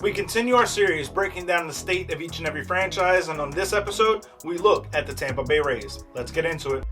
We continue our series breaking down the state of each and every franchise, and on this episode, we look at the Tampa Bay Rays. Let's get into it.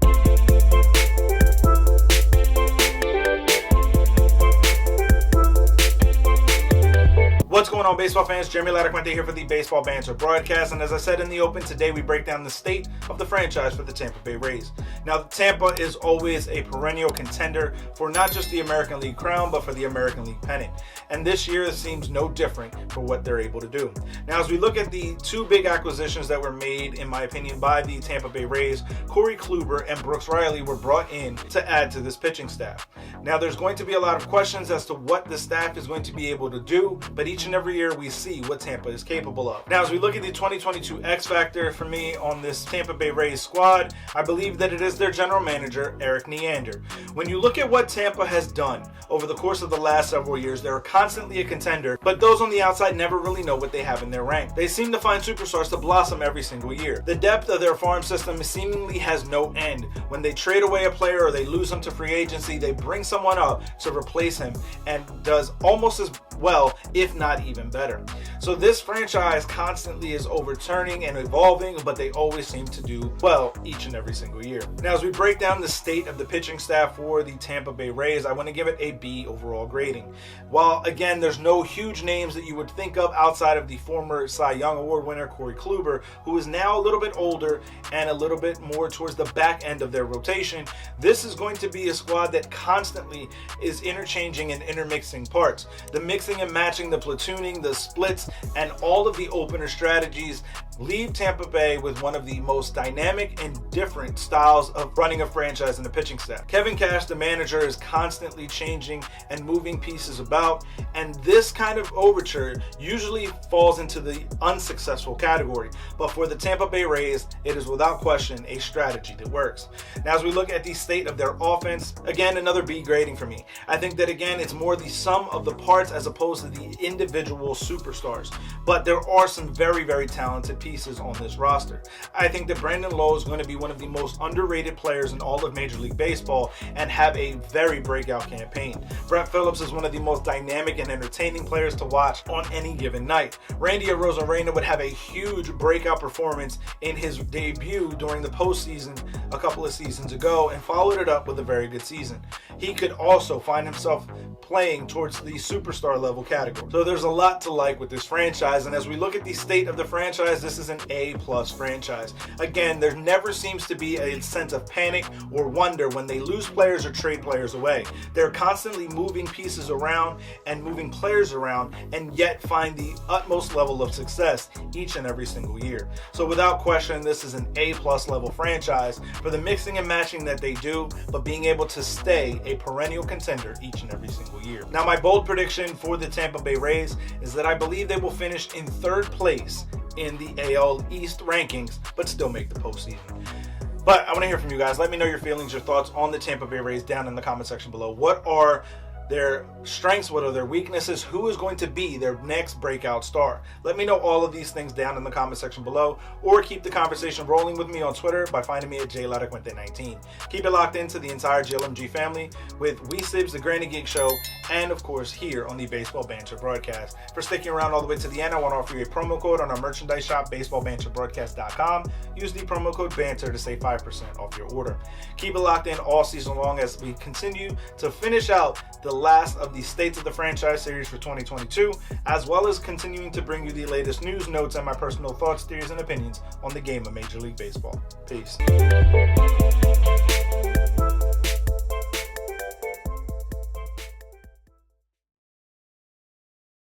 What's going on, baseball fans? Jeremy Laracuente here for the Baseball Banter Broadcast, and as I said in the open, today we break down the state of the franchise for the Tampa Bay Rays. Now, Tampa is always a perennial contender for not just the American League crown, but for the American League pennant. And this year seems no different for what they're able to do. Now, as we look at the two big acquisitions that were made, in my opinion, by the Tampa Bay Rays, Corey Kluber and Brooks Riley were brought in to add to this pitching staff. Now, there's going to be a lot of questions as to what the staff is going to be able to do, but each and every year we see what Tampa is capable of. Now, as we look at the 2022 X Factor for me on this Tampa Bay Rays squad, I believe that it is their general manager, Erik Neander. When you look at what Tampa has done over the course of the last several years, they're constantly a contender, but those on the outside never really know what they have in their rank. They seem to find superstars to blossom every single year. The depth of their farm system seemingly has no end. When they trade away a player or they lose him to free agency, they bring someone up to replace him and does almost as well, if not even better. So this franchise constantly is overturning and evolving, but they always seem to do well each and every single year. Now, as we break down the state of the pitching staff for the Tampa Bay Rays, I want to give it a B overall grading. While, again, there's no huge names that you would think of outside of the former Cy Young Award winner, Corey Kluber, who is now a little bit older and a little bit more towards the back end of their rotation, this is going to be a squad that constantly is interchanging and intermixing parts. The mixing and matching, the platooning, the splits, and all of the opener strategies leave Tampa Bay with one of the most dynamic and different styles of running a franchise in the pitching staff. Kevin Cash, the manager, is constantly changing and moving pieces about, and this kind of overture usually falls into the unsuccessful category. But for the Tampa Bay Rays, it is without question a strategy that works. Now, as we look at the state of their offense, again, another B grading for me. I think that, again, it's more the sum of the parts as opposed to the individual superstars. But there are some very, very talented pieces on this roster. I think that Brandon Lowe is going to be one of the most underrated players in all of Major League Baseball and have a very breakout campaign. Brett Phillips is one of the most dynamic and entertaining players to watch on any given night. Randy Arozarena would have a huge breakout performance in his debut during the postseason a couple of seasons ago and followed it up with a very good season. He could also find himself playing towards the superstar level category. So there's a lot to like with this franchise, and as we look at the state of the franchise, this is an A+ franchise. Again, there never seems to be a sense of panic or wonder when they lose players or trade players away. They're constantly moving pieces around and moving players around, and yet find the utmost level of success each and every single year. So without question, this is an A+ level franchise for the mixing and matching that they do, but being able to stay a perennial contender each and every single year. Now, my bold prediction for the Tampa Bay Rays is that I believe they will finish in third place in the AL East rankings, but still make the postseason. But I want to hear from you guys. Let me know your feelings, your thoughts on the Tampa Bay Rays down in the comment section below. What are their strengths? What are their weaknesses? Who is going to be their next breakout star? Let me know all of these things down in the comment section below, or keep the conversation rolling with me on Twitter by finding me at JLaracuente19. Keep it locked into the entire GLMG family with WeSibs, the Granny Geek Show, and of course here on the Baseball Banter Broadcast. For sticking around all the way to the end, I want to offer you a promo code on our merchandise shop, baseballbanterbroadcast.com. Use the promo code BANTER to save 5% off your order. Keep it locked in all season long as we continue to finish out the last of the States of the Franchise series for 2022, as well as continuing to bring you the latest news, notes, and my personal thoughts, theories, and opinions on the game of Major League Baseball. Peace.